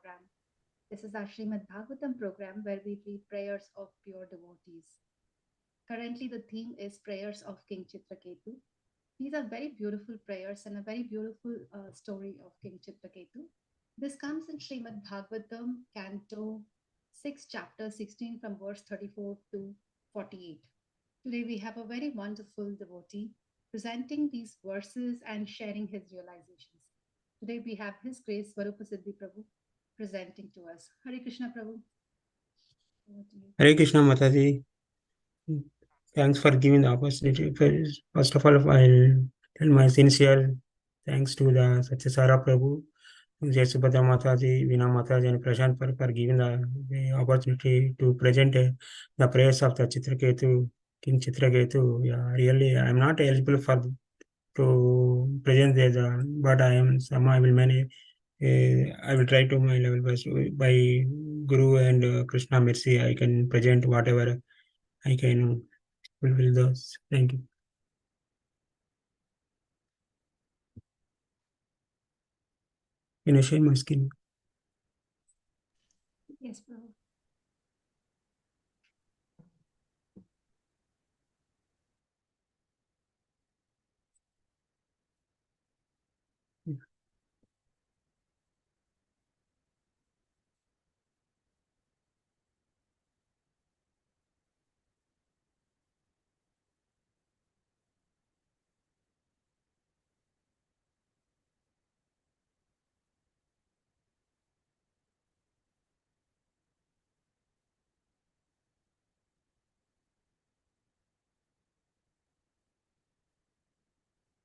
program. This is our Srimad Bhagavatam program where we read prayers of pure devotees. Currently, the theme is prayers of King Chitraketu. These are very beautiful prayers and a very beautiful story of King Chitraketu. This comes in Srimad Bhagavatam, Canto 6, Chapter 16, from verse 34 to 48. Today, we have a very wonderful devotee presenting these verses and sharing his realizations. Today, we have His Grace Svarupa Siddhi Prabhu presenting to us. Hare Krishna Prabhu. Hare Krishna Mataji. Thanks for giving the opportunity. First of all, I'll tell my sincere thanks to the Satyasara Prabhu, Jayasubhadra Mataji, Veena Mataji, and Prashant for giving the opportunity to present the prayers of the Chitraketu, King Chitraketu. Yeah, really, I'm not eligible for to present this, but I am somehow I will manage. I will try to my level best. By Guru and Krishna mercy, I can present whatever I can fulfill those. Thank you. Can I share my screen? Yes, Prabhu.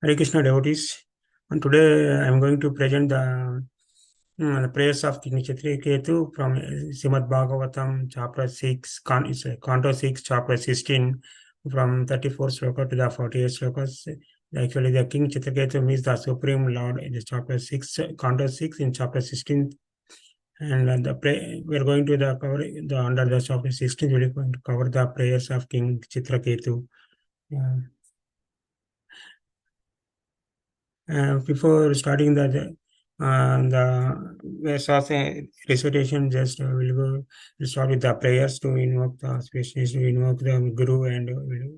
Hare Krishna devotees. And today I am going to present the prayers of King Chitraketu from Srimad Bhagavatam, chapter 6, Canto 6, chapter 16, from 34 sloka to the 48 slokas. Actually, the King Chitraketu means the Supreme Lord in the chapter 6, Canto 6 in chapter 16. And we are going to cover the under the chapter 16, we are going to cover the prayers of King Chitraketu. Before starting the recitation, just we'll start with the prayers to invoke the auspicious, to invoke the Guru, and we'll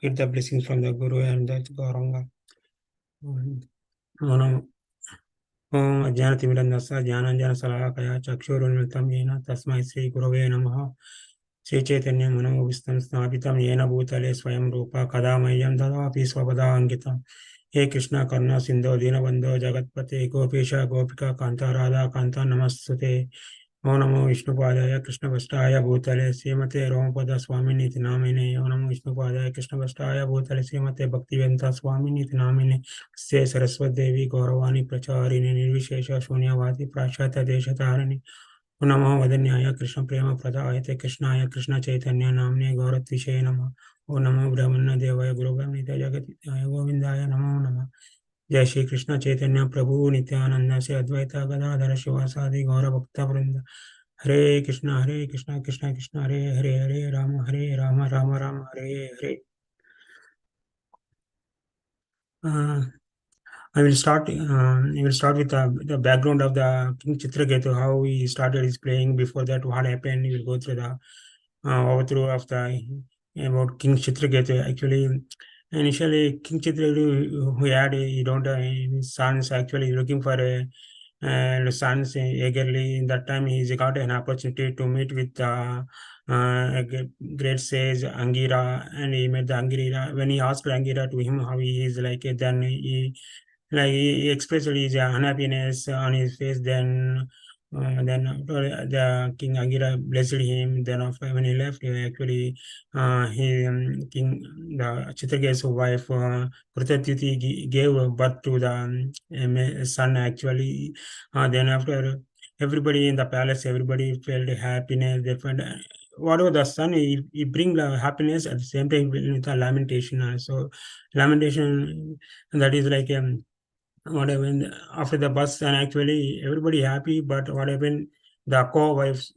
get the blessings from the Guru and the Gauranga. ओम अज्ञानतिमिरन्दस्य ज्ञानाञ्जनशलाकया चक्षुरुन्मिलितं येन तस्मै श्रीगुरवे नमः। श्रीचैतन्यमनोभीष्टं स्थापितं येन भूतले स्वयं रूपा कदा मह्यं ददाति स्वपदाङ्कितं। हे कृष्ण करुणा सिन्धो दीनबन्धो जगत्पते गोपीश गोपिका कान्ता राधा कान्ता नमस्तुते। ओम नमो विष्णुपादाय कृष्णभष्टाय भूतले श्रीमते रोमपद स्वामिनीति नामिने। ओम नमो विष्णुपादाय कृष्णभष्टाय भूतले श्रीमते भक्तिवेदांत स्वामिनीति नामिने। से सरस्वती देवी गौरवाणी प्रचारिणी निर्विशेष शून्यवादी प्राश्चात्य देशतारिणी। नमो वदन्याय कृष्ण प्रेम प्रदायते कृष्णाय कृष्ण चैतन्य नाम्ने गौरत्विषे नमः। ओम नमो ब्रह्मण्य देवाय गुरुब्रह्मनित्य जगद्धाय गोविंदाय नमो नमः। जय श्री कृष्ण चैतन्य प्रभु नित्यानंद से अद्वैत गदाधर शिवासादि गौर भक्त वृंद। हरे Krishna Krishna Krishna Hare Hare Hare Ram Ram Ram Hare Hare. I will start. I will start with the background of the King Chitraketu, how he started his playing. Before that, what happened? We will go through the overthrow of the about King Chitraketu. Actually, initially King Chitraketu, who had he don't have any sons. Actually, looking for a sons eagerly. In that time, he got an opportunity to meet with a great sage Angira, and he met the Angira. When he asked Angira to him how he is like, then he expressed his unhappiness on his face. Then after the King Agira blessed him. Then after when he left, actually King the Chitraketu's wife Krutatyuti gave birth to the son. Actually, then after everybody in the palace, everybody felt happiness. They felt whatever the son, he bring the happiness at the same time with the lamentation. So lamentation, that is like what happened after the bus, and actually everybody happy, but what happened, the co-wives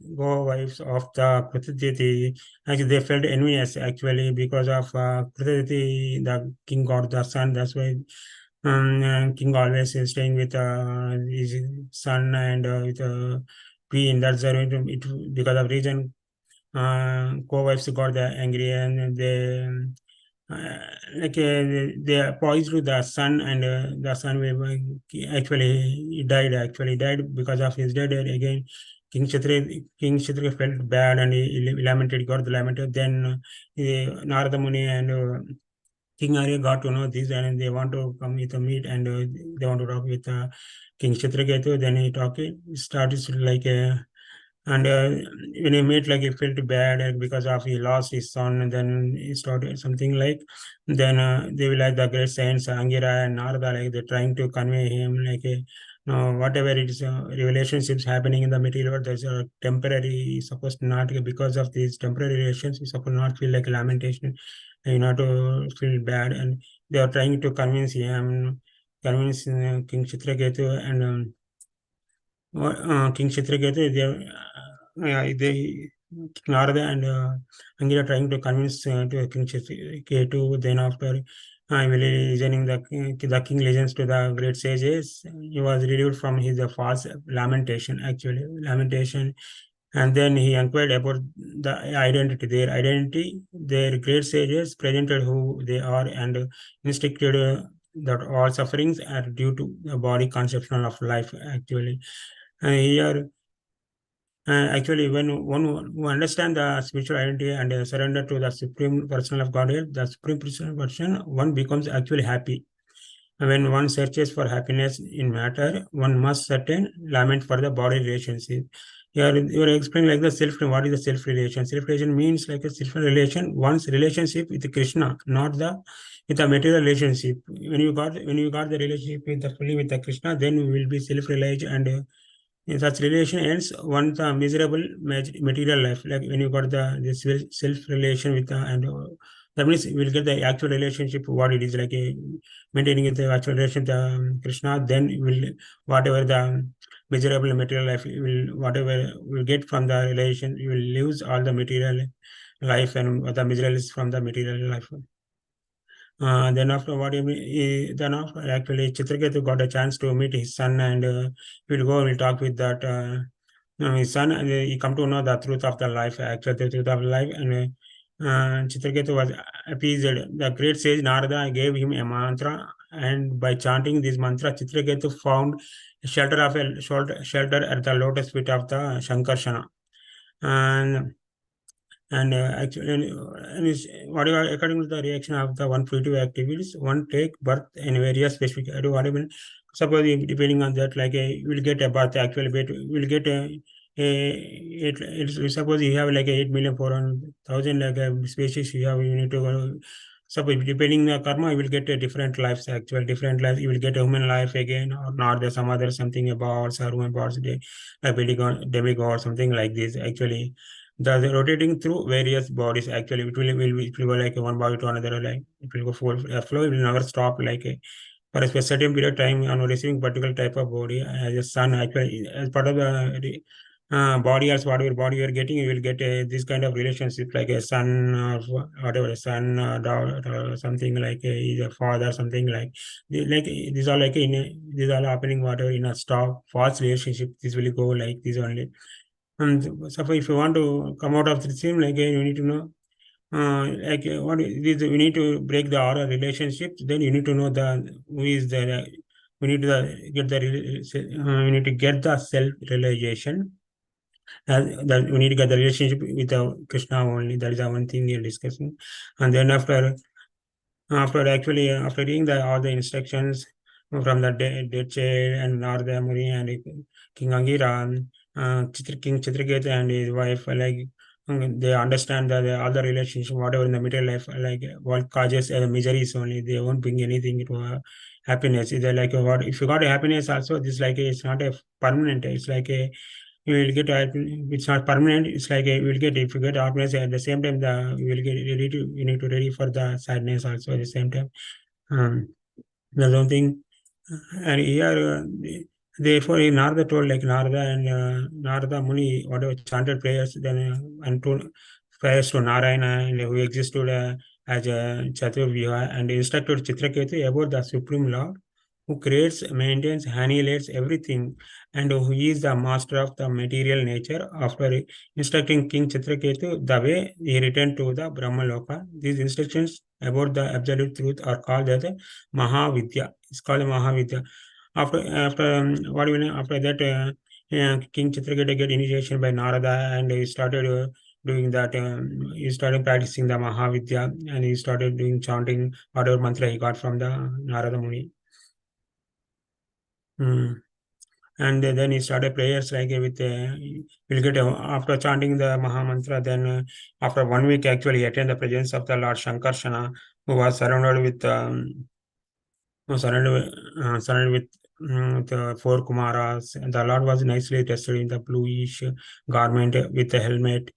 of the Krutaditi, actually they felt envious actually because of Krutaditi, the king got the son. That's why king always is staying with his son and with queen. That's the reason because of reason co-wives got angry and they uh, they poisoned the son and the son will actually died because of his death. And again, King Kshatriya felt bad and he lamented, got the lamented. Then Narada Muni and King Arya got to know this and they want to come with a meet and they want to talk with King Chitraketu. Then he started like and when he met, like he felt bad because of he lost his son, and then he started something like. Then they will like the great saints Angira and Narada, like they're trying to convey him like a. No, whatever it is, relationships happening in the material world, there's a temporary, supposed not because of these temporary relations, you supposed not feel like lamentation, you know, to feel bad, and they are trying to convince him, convince King Chitraketu and King Chitraketu, they Narada and Angira trying to convince to King Chitraketu. Then after listening the king listens to the great sages, he was relieved from his false lamentation, actually lamentation, and then he inquired about the identity, their great sages presented who they are and instructed that all sufferings are due to the body conception of life, actually. And here, actually, when one who understand the spiritual identity and surrender to the supreme person of Godhead, the supreme personal person, one becomes actually happy. When one searches for happiness in matter, one must certain lament for the body relationship. You're explaining like the self. What is the self relation? Self relation means like a self relation. One's relationship with Krishna, not the with a material relationship. When you got the relationship with the fully with the Krishna, then we will be self realized and in such relation ends one the miserable material life. Like when you got the this self relation with the and that means we'll get the actual relationship what it is like a maintaining the actual relation with Krishna. Then will whatever the miserable material life will whatever will get from the relation, you will lose all the material life and the miserable is from the material life. Then after what then after actually Chitraketu got a chance to meet his son and we'll go we'll talk with that his son and he come to know the truth of the life, actually the truth of life. And Chitraketu was appeased. The great sage Narada gave him a mantra, and by chanting this mantra, Chitraketu found shelter at the lotus feet of the Shankarshana. And actually, whatever according to the reaction of the one fruitive activities, one take birth in various specific. I do what I mean. Suppose depending on that, like a will get a birth actually, but will get suppose you have like a 8,400,000 like a species you have, you need to go. Suppose depending the karma, you will get a different lives, actual different lives. You will get a human life again, or not there's some other something about or human parts, a demigod or something like this. Actually, the rotating through various bodies, actually it will go like one body to another, like it will go full flow, it will never stop like for a certain period of time on receiving particular type of body as a sun, actually as part of the body, as whatever body you are getting, you will get this kind of relationship like a son or whatever, son daughter or something like is a father, something like these are like these are happening whatever in a stop false relationship, this will go like this only. And so if you want to come out of the stream, like you need to know, what is we need to break the aura relationship. Then you need to know the who is the. We need to get the. We need to get the self realization. That we need to get the relationship with the Krishna only. That is the one thing we are discussing. And then after reading all the instructions from the dead child and Narada Muni and King Angira, King Chitraketu and his wife, like they understand that all the relationship, whatever in the material life, like what causes miseries only. They won't bring anything to happiness. Either like what if you got a happiness also, this like it's not a permanent. It's like a you will get it's not permanent. It's like you will get if you get happiness at the same time you will get ready to you need to ready for the sadness also at the same time. Um, that's one thing. And here therefore Narada told like Narada and Narada Muni whatever chanted prayers then and told prayers to Narayana and who existed as a Chaturvyuha and instructed Chitraketu about the Supreme Lord who creates, maintains, annihilates everything, and who is the master of the material nature. After instructing King Chitraketu the way he returned to the Brahmaloka, these instructions about the absolute truth are called as a Mahavidya. It's called Mahavidya. What do you know? After that, King Chitraketu get initiation by Narada, and he started doing that. He started practicing the Mahavidya, and he started doing chanting whatever mantra he got from the Narada Muni. And then he started prayers like with we'll get after chanting the Maha Mantra. Then after 1 week, actually, he attained the presence of the Lord Shankarsana, who was surrounded with surrounded with the four Kumaras. And the Lord was nicely dressed in the bluish garment with a helmet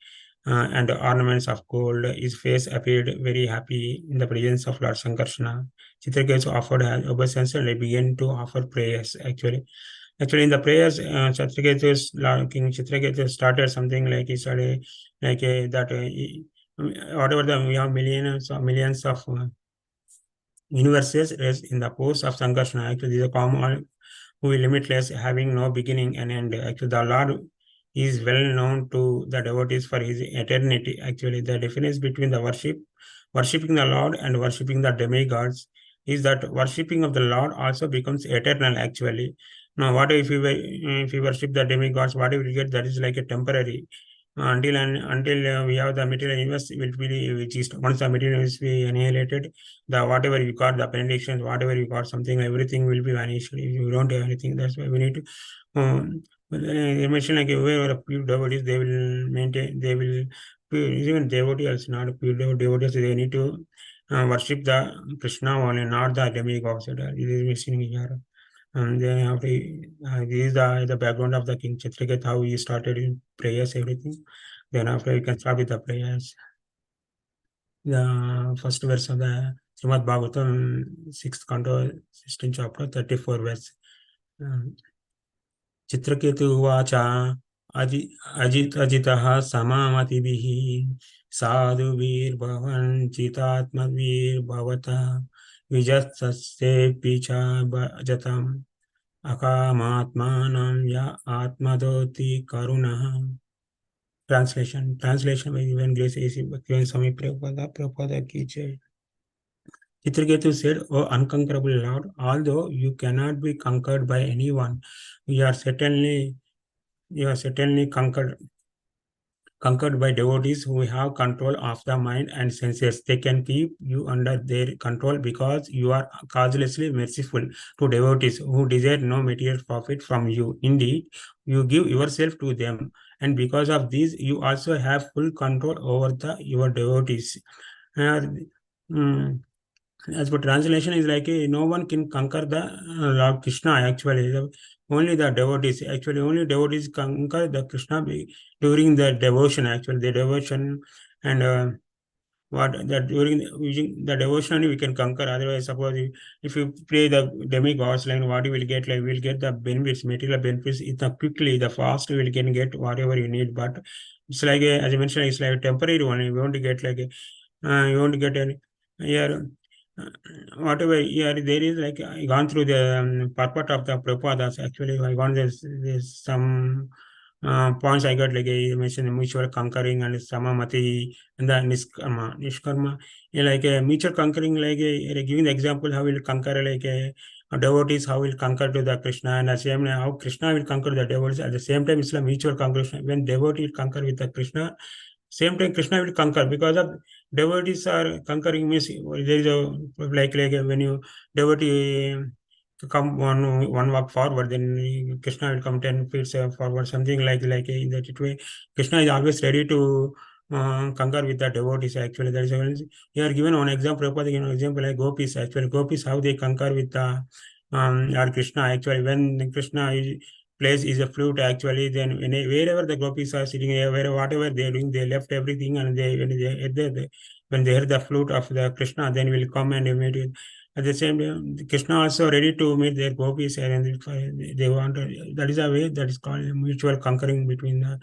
and ornaments of gold. His face appeared very happy in the presence of Lord Sankarsana. Chitraketu offered obeisance and began to offer prayers. Actually, in the prayers, King Chitraketu started something like he started like that. Whatever we have millions of universes rest in the pose of Sankarsana. Actually, these are common who is limitless, having no beginning and end. Actually, the Lord is well known to the devotees for his eternity. Actually, the difference between the worshipping the Lord and worshipping the demigods is that worshipping of the Lord also becomes eternal. Actually, now what if we worship the demigods? What we will get? That is like a temporary. Until we have the material universe will be which is once the material universe be annihilated, the whatever you got, the benedictions, whatever you got, something, everything will be vanished. You don't have anything. That's why we need to. You mentioned like whoever a pure devotees, they will maintain. They will even devotees, not pure devotees. They need to worship the Krishna only, not the demigods. It is missing here. And then after this is the background of the King Chitraketu, how he started in prayers, everything. Then after we can start with the prayers. The first verse of the Srimad Bhagavatam, 6th canto, 16th chapter, 34 verse. Chitraketu Vacha Ajitah Samamatibihi Sadhuvir Chitatmavir Bhavata Vijatsaste Picha Jatam Akamatmanam Ya Atmadoti Karuna. Translation by even Grace A.C. Bhaktivedanta Swami Prabhupada ki jai. Chitraketu said, "O unconquerable Lord, although you cannot be conquered by anyone, you are certainly conquered by devotees who have control of the mind and senses. They can keep you under their control because you are causelessly merciful to devotees who desire no material profit from you. Indeed, you give yourself to them, and because of this, you also have full control over your devotees." Uh, mm, as for translation is like no one can conquer the Lord Krishna. Actually, only the devotees. Actually, only devotees conquer the Krishna during the devotion. Actually, the devotion and what that during using the devotion only we can conquer. Otherwise, suppose if you play the demigods line, what you will get, like we'll get the benefits, material benefits. It's not quickly, the fast you will can get whatever you need. But it's like as I mentioned, it's like a temporary one. You won't get like you won't get any. Yeah, whatever, yeah, there is like I gone through the purport of the Prabhupadas. Actually, I gone there's some points I got like I mentioned mutual conquering and samamati and the nishkarma. Yeah, like a mutual conquering, like giving the example how will conquer like a devotees, how will conquer to the Krishna, and the same how Krishna will conquer the devotees. At the same time, it's a mutual conquering. When devotee conquer with the Krishna, same time Krishna will conquer because of devotees are conquering means there is a like when you devotee come one walk forward, then Krishna will come 10 feet forward, something like in that way. Krishna is always ready to conquer with the devotees. Actually, that is here given one example. Prabhupada given an example like gopis. Actually, gopis how they conquer with the Lord Krishna. Actually, when Krishna is place is a flute. Actually, then wherever the gopis are sitting, wherever whatever they are doing, they left everything, and when they hear the flute of the Krishna, then will come and meet with. At the same time, Krishna also ready to meet their gopis, and if they want. That is a way that is called mutual conquering between the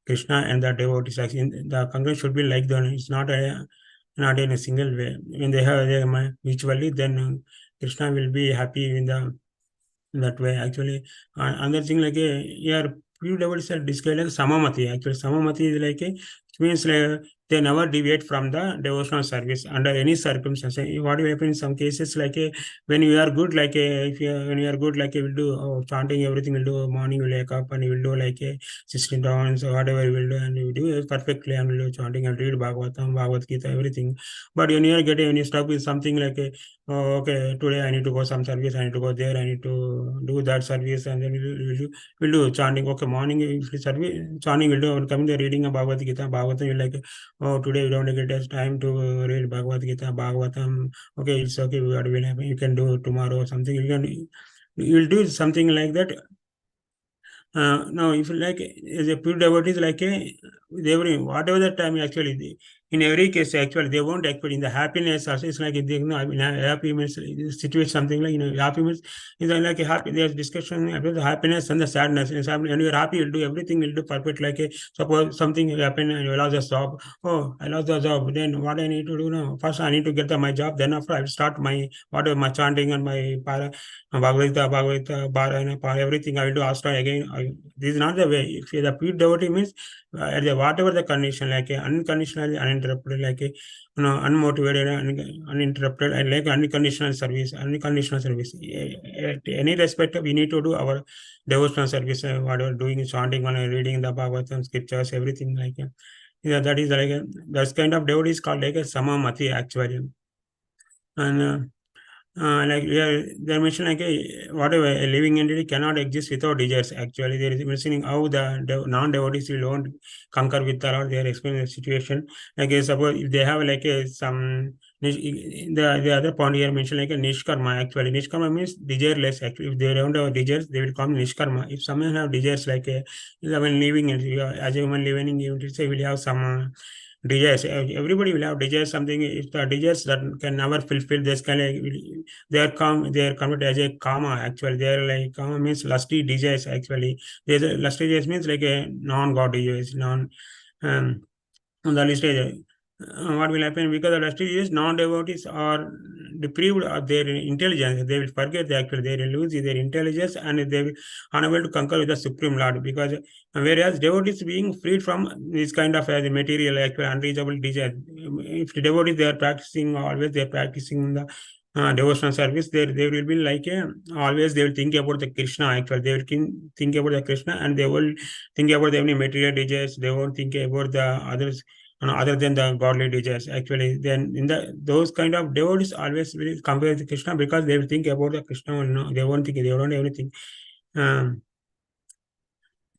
Krishna and the devotees. Actually, the conquering should be like that. It's not in a single way. When they have them mutually, then Krishna will be happy in the that way. Actually, another thing like a here few levels are described as samamati. Actually, samamati is like a, it means like they never deviate from the devotional service under any circumstance. What will happen in some cases like a, when you are good, like a, if you when you are good, like a, will do chanting everything, will do morning, will wake up and you will do like a 16 rounds or whatever you will do, and you will do it perfectly and will do chanting and read Bhagavatam, Bhagavad Gita, everything. But when you are getting, when you stuck with something like a, oh, okay, today I need to go some service, I need to go there, I need to do that service, and then we'll do chanting. Okay, morning if it's service, chanting will do. When coming to reading of Bhagavad Gita, Bhagavatam, you like, oh, today we don't get as time to read Bhagavad Gita, Bhagavatam. Okay, it's okay, what will happen? You can do tomorrow something. You will do something like that. No, if you like, as a pure devotee is like a, every whatever the time actually, in every case actually they won't actually in the happiness also. It's like they, I mean, happy means situation something like, happy means is like a happy. There's discussion about the happiness and the sadness. And when you're happy, you'll do everything. You'll do perfect. Like a, suppose something happened and you lost the job. Oh, I lost the job. Then what I need to do now? First, I need to get my job. Then after I will start my whatever my chanting and my Bhagavad Gita, Parayana, everything I will do after again. This is not the way. If you're the pure devotee means whatever the condition, like a unconditionally uninterrupted, like a unmotivated, uninterrupted, and like unconditional service, unconditional service. At any respect, we need to do our devotional service, whatever doing, chanting, reading the Bhagavatam scriptures, everything like that. Yeah, that is like that kind of devotee is called like a samamati actually, and. Like yeah, they mentioned like whatever a living entity cannot exist without desires. Actually, there is mentioning how the non-devotees will won't conquer with the Lord. They are explaining the situation. Like suppose if they have like some the other point here mentioned like a nishkarma. Actually, nishkarma means desireless. Actually, if they don't have desires, they will come nishkarma. If someone have desires like when living as a human living, you will say will have some. Desires. Everybody will have desires. Something if the desires that can never fulfill, this kind of they are converted as a karma. Actually, they are like karma means lusty desires. Actually, there's a lusty desires means like a non-god desires, non. Um, on the list what will happen because the last is non-devotees are deprived of their intelligence. They will forget the actual, they will lose their intelligence and they will unable to conquer with the Supreme Lord because whereas devotees being freed from this kind of material, actual unreachable desire. If the devotees they are practicing always, they are practicing the devotional service, they will be like always they will think about the Krishna. Actually, they will think about the Krishna and they will think about any material desires. They won't think about the others other than the godly desires. Actually, then in the those kind of devotees always will compare with Krishna because they will think about the Krishna. No, they won't think, they don't have anything. Um,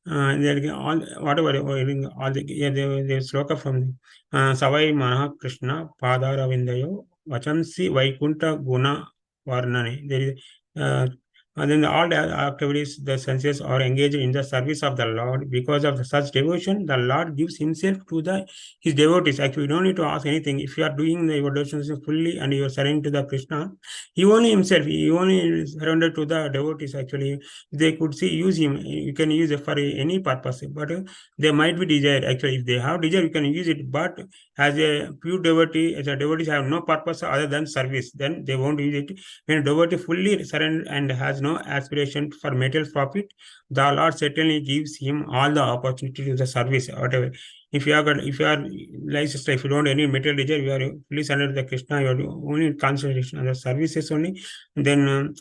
they're all whatever all the yeah they sloka from the Savai Maha Krishna Padara Vindayo Vachansi Vaikunta Guna Varnane. There is and then all the activities the senses are engaged in the service of the Lord. Because of such devotion, the Lord gives Himself to the His devotees. Actually, you don't need to ask anything. If you are doing the devotions fully and you are surrendering to the Krishna, He only Himself, He only surrendered to the devotees. Actually, they could see use him, you can use it for any purpose, but they might be desire. Actually, if they have desire you can use it, but as a pure devotee, as a devotees have no purpose other than service, then they won't use it. When a devotee fully surrender and has no aspiration for material profit, the Lord certainly gives him all the opportunity to the service whatever. If you are if you are like sister, if you don't any material desire, you are fully surrendered to the Krishna, you are only concentration on the services only, then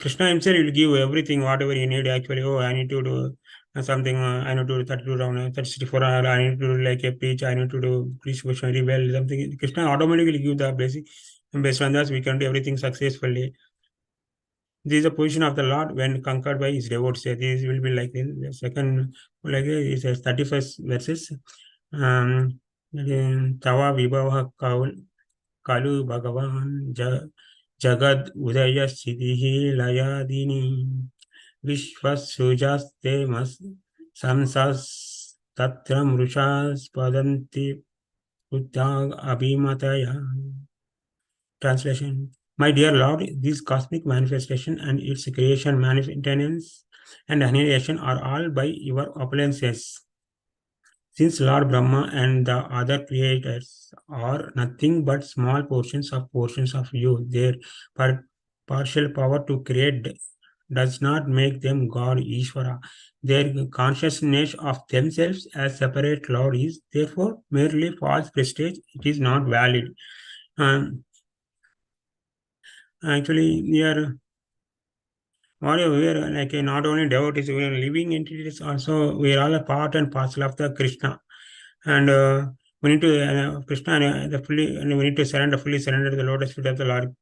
Krishna himself will give everything, whatever you need. Actually, oh, I need to do something. I need to do 32 round, 34 hour. I need to do like a preach. I need to do preach very well. Something Krishna automatically give the basic. And based on that, we can do everything successfully. This is the position of the Lord when conquered by his devotees. This will be like the second, like is 31st verses. Um, Tava Vibhava Kalu Bhagavan Jagad Udaya Siddhi Layadini Vishvasujaste Mas Samsas Tatra Mrushas Padanti Uttag Abhimataya. Translation. My dear Lord, this cosmic manifestation and its creation, maintenance, and annihilation are all by your opulences. Since Lord Brahma and the other creators are nothing but small portions of you, their partial power to create does not make them God Ishvara. Their consciousness of themselves as separate Lord is therefore merely false prestige. It is not valid. Um, Actually, we are like not only devotees, we are living entities also. We are all a part and parcel of the Krishna. And we need to Krishna the fully, and we need to fully surrender to the lotus feet of the Lord.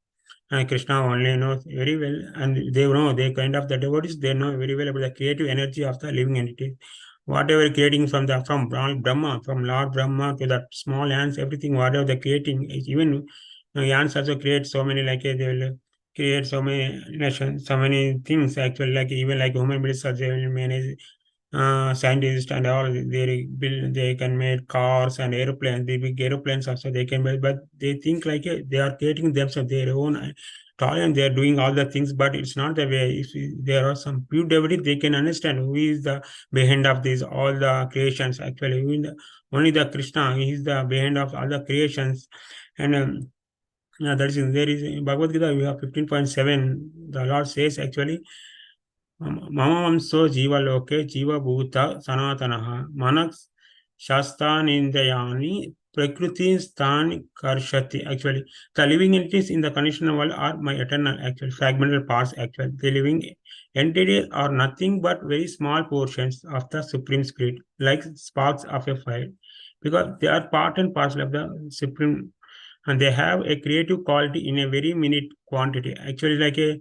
Krishna only knows very well, and they know, they kind of the devotees, they know very well about the creative energy of the living entity. Whatever creating from Brahma, from Lord Brahma to that small ants, everything, whatever the creating, even ants also create so many, like they will create so many nations, so many things actually, like even like human beings also they will manage scientists and all, they can make cars and airplanes, the big airplanes also they can make, but they think like they are creating themselves their own toy and they are doing all the things, but it's not the way. If there are some pure devotees, they can understand who is the behind of these all the creations actually. Only the Krishna, he is the behind of all the creations. And that is there is in Bhagavad Gita, we have 15.7, the Lord says actually, मम वंशो जीवलोके जीवभूत सनातनः मनः शास्त्रानीन्द्रियाणि प्रकृतिस्थानि कर्षति. Actually, the living entities in the conditional world are my eternal, actual fragmental parts. Actually, the living entities are nothing but very small portions of the supreme spirit, like sparks of a fire, because they are part and parcel of the supreme, and they have a creative quality in a very minute quantity. Actually, like a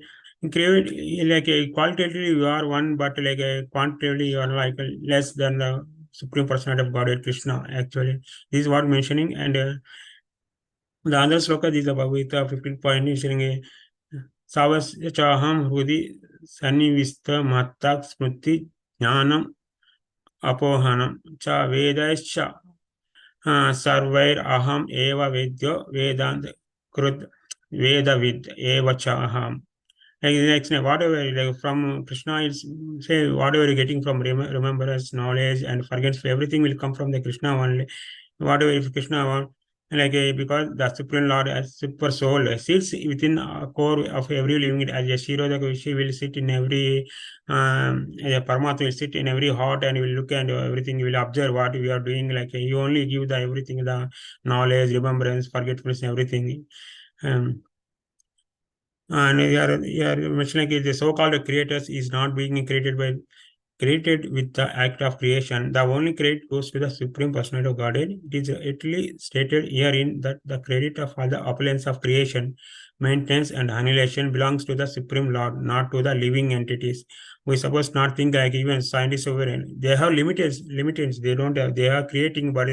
create, like a qualitatively you are one, but like a quantitatively you are like less than the supreme personality of Godhead Krishna. Actually, this is what mentioning. And the other sloka, this is about with 15 point mentioning a savasya hrudi sannivista mattak smriti jnanam apohanam cha vedascha सर्वैर अहम एव वेद्यो वेदांत कृत वेदविद एव च अहम. Like the next, whatever like from Krishna is, say whatever you're getting from remembrance, knowledge, and forgets, everything will come from the Krishna only. Whatever if Krishna want, like because the Supreme Lord as super soul sits within a core of every living, as a Shiro, the she will sit in every a Paramatma will sit in every heart and will look and everything, will observe what we are doing. Like you only give the everything, the knowledge, remembrance, forgetfulness, everything. Um, and you are mentioning like the so-called creators is not being created with the act of creation. The only credit goes to the Supreme Personality of Godhead. It is literally stated herein that the credit of all the opulence of creation, maintenance, and annihilation belongs to the Supreme Lord, not to the living entities. We suppose not think like even scientists over, they have limitations. They don't have, they are creating, but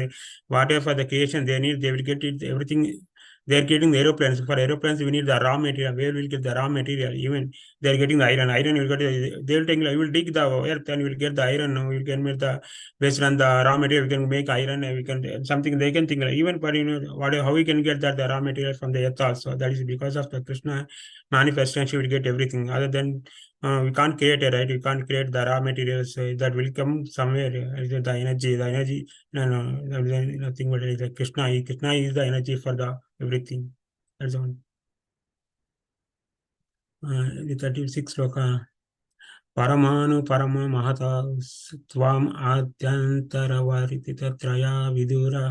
whatever the creation they need, they will get it everything. They are getting the aeroplanes. For aeroplanes, we need the raw material. Where will get the raw material? Even they are getting the iron. Iron will get. They will take. We will dig the earth and we will get the iron. We can make the based on the raw material. We can make iron. And we can something they can think like, even for what how we can get that the raw material from the earth also. That is because of the Krishna manifestation. We will get everything. Other than we can't create it, right? We can't create the raw materials that will come somewhere. The energy, no, no, nothing but it is like Krishna. Krishna is the energy for the everything. That's all. The 36 sloka. Paramanu parama mahata tvam adyantaravaritit traya vidura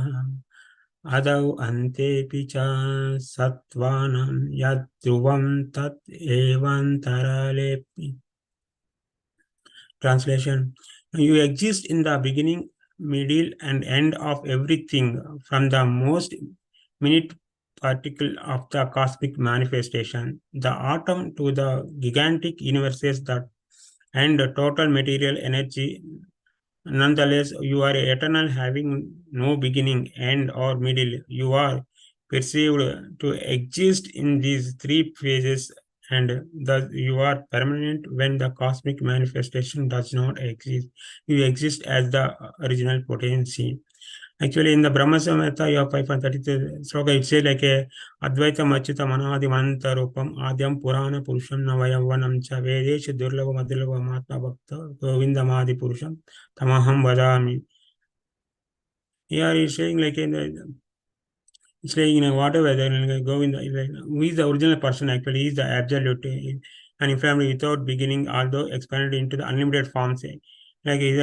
adau ante picha satvanam yad dhruvam tat evantaralepi. Translation: you exist in the beginning, middle, and end of everything, from the most minute particle of the cosmic manifestation, the atom, to the gigantic universes that and the total material energy. Nonetheless, you are eternal, having no beginning, end, or middle. You are perceived to exist in these three phases, and thus you are permanent when the cosmic manifestation does not exist. You exist as the original potency. Actually, in the Brahma Samhita, you have 533 sloka, it says like a Advaita Machita Manadi Manta Rupam Adyam Purana Purusham Navayavanam Cha Vedesh Durlava Madhulava Matma Bhakta Govindamadi Purusham Tamaham Vadami. Here is saying like It's like, whatever, then like, Govinda, who is the original person actually, he is the absolute, and infirmary without beginning, although expanded into the unlimited forms. Like he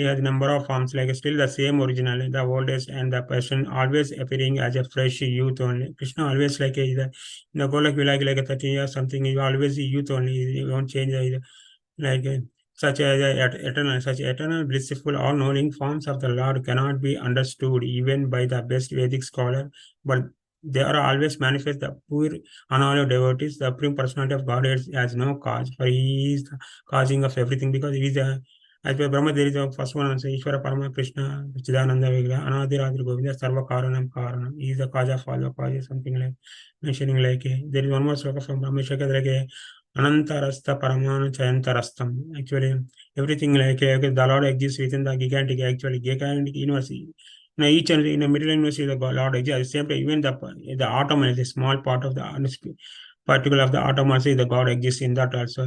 has a number of forms, like still the same original, the oldest, and the person always appearing as a fresh youth only. Krishna always like the Golak will like a 30 years something, he always youth only, he won't change like such as such eternal, blissful, all-knowing forms of the Lord cannot be understood even by the best Vedic scholar, but they are always manifest the poor, unaware devotees. The supreme personality of God has no cause, for He is the causing of everything because He is the as per Brahma, there is a first one answer, Ishvara Parama Krishna, Chidananda Vigra, Anadiradir Govinda, Sarva Karanam Karanam. He is the cause of all the causes, something like mentioning like there is one more sloka from Brahma Shakar like Anantarastha Paramanu Chayantarastham. Actually, everything like the Lord exists within the gigantic universe. Now, each and in the middle universe, the Lord exists. At the same time, even the atom is a small part of the particle of the atom also the God exists in that also.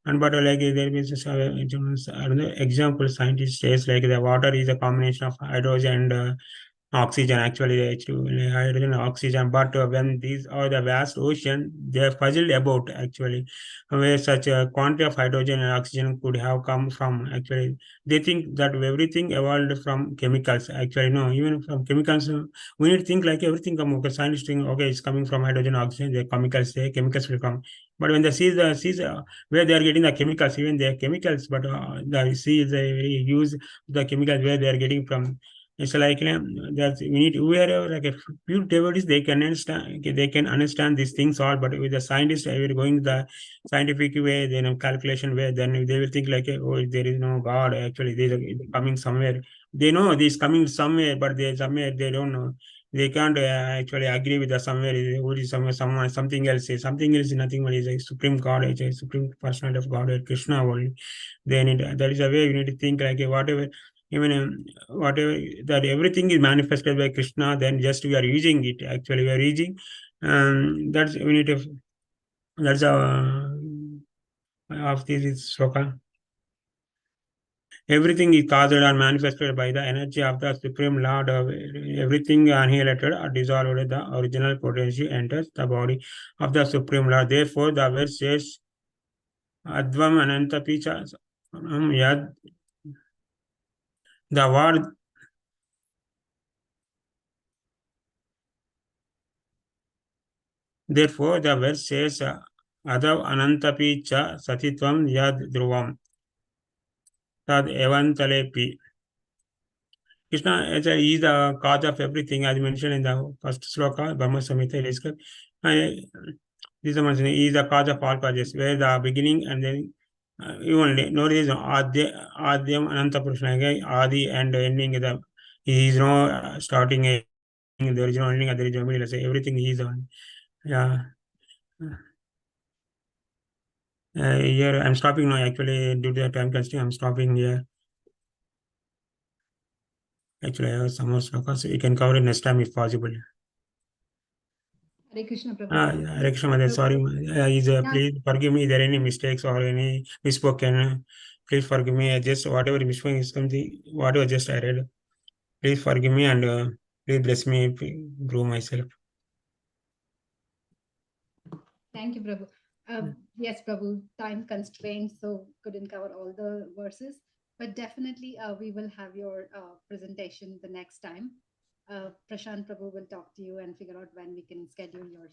And but like there is another example, scientist says like the water is a combination of hydrogen and oxygen actually hydrogen and oxygen, but when these are the vast ocean they are puzzled about actually where such a quantity of hydrogen and oxygen could have come from. Actually they think that everything evolved from chemicals. Actually no, even from chemicals we need to think like everything come. Okay, scientists think okay it's coming from hydrogen oxygen, the chemicals say chemicals will come, but when the seas where they are getting the chemicals, even they are chemicals, but the sea is a very use the chemicals where they are getting from. It's like that we need whoever like a few devotees they can understand these things all, but with the scientists we're going the scientific way, then calculation way, then they will think like oh there is no God actually they are coming somewhere. They know this coming somewhere, but they somewhere they don't know. They can't actually agree with the somewhere who is somewhere someone something else is something else is nothing but is a supreme God, it's a supreme personality of God, Krishna only. Then that is a way we need to think like whatever even whatever that everything is manifested by Krishna, then just we are using it. Actually, we are using. That's we need to. That's of this sloka. Everything is caused or manifested by the energy of the Supreme Lord. Everything annihilated or dissolved, the original potential enters the body of the Supreme Lord. Therefore, the verse says, Advam Ananta Picha Yad. The word Therefore, the verse says, Adav Anantapi cha Satitvam Yad Dhruvam Tad Evantalepi. Krishna is the cause of everything, as mentioned in the first sloka, Brahma Samhita described. This is mentioned, he is the cause of all causes, where the beginning and then even no reason, Adyam Ananta Purushana, Adi and ending, he is no starting, there is no ending, there is no middle, everything he is on. Yeah. Here I'm stopping now. Actually, due to the time constraint, I'm stopping here. Actually, I have some more slokas. So you can cover it next time if possible. Hare Krishna, Prabhu. Yeah, Hare Krishna, Mother, sorry. Please forgive me. If there are any mistakes or any misspoken. Please forgive me. I just whatever misspoken is something, whatever just I read. Please forgive me and please bless me, grow myself. Thank you, Prabhu. Yes, Prabhu, time constraints, so couldn't cover all the verses, but definitely we will have your presentation the next time. Prashant Prabhu will talk to you and figure out when we can schedule your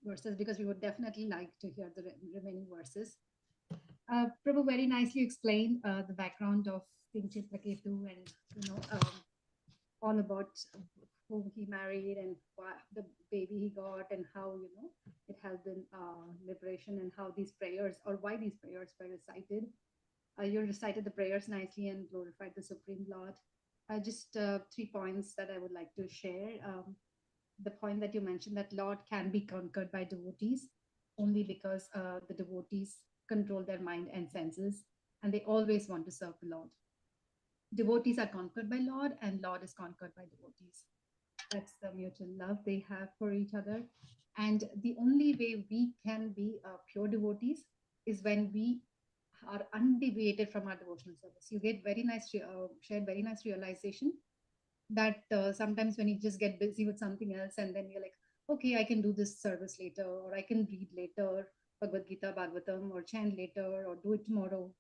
verses because we would definitely like to hear the remaining verses. Prabhu very nicely explained the background of King Chitraketu and all about whom he married and the baby he got and how it helped in liberation and how these prayers or why these prayers were recited. You recited the prayers nicely and glorified the Supreme Lord. Just 3 points that I would like to share. The point that you mentioned that Lord can be conquered by devotees only because the devotees control their mind and senses and they always want to serve the Lord. Devotees are conquered by Lord and Lord is conquered by devotees. That's the mutual love they have for each other. And the only way we can be pure devotees is when we are undeviated from our devotional service. You get very nice, shared very nice realization that sometimes when you just get busy with something else and then you're like, okay, I can do this service later, or I can read later Bhagavad Gita, Bhagavatam, or chant later, or do it tomorrow.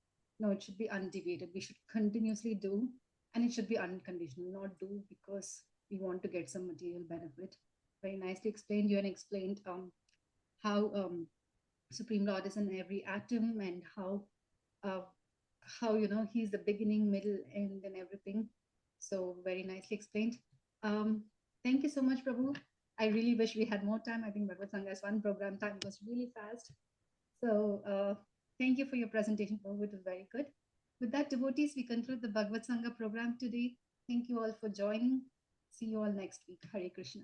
No, it should be undeviated. We should continuously do, and it should be unconditional, not do because we want to get some material benefit. Very nicely explained. You and explained how Supreme Lord is in every atom, and uh, how he's the beginning, middle, end, and everything. So very nicely explained. Um, Thank you so much, Prabhu. I really wish we had more time. I think Bhagavad Sanga's one program time was really fast. So thank you for your presentation, Prabhu. It was very good. With that, devotees, we conclude the Bhagavad Sangha program today. Thank you all for joining. See you all next week. Hare Krishna.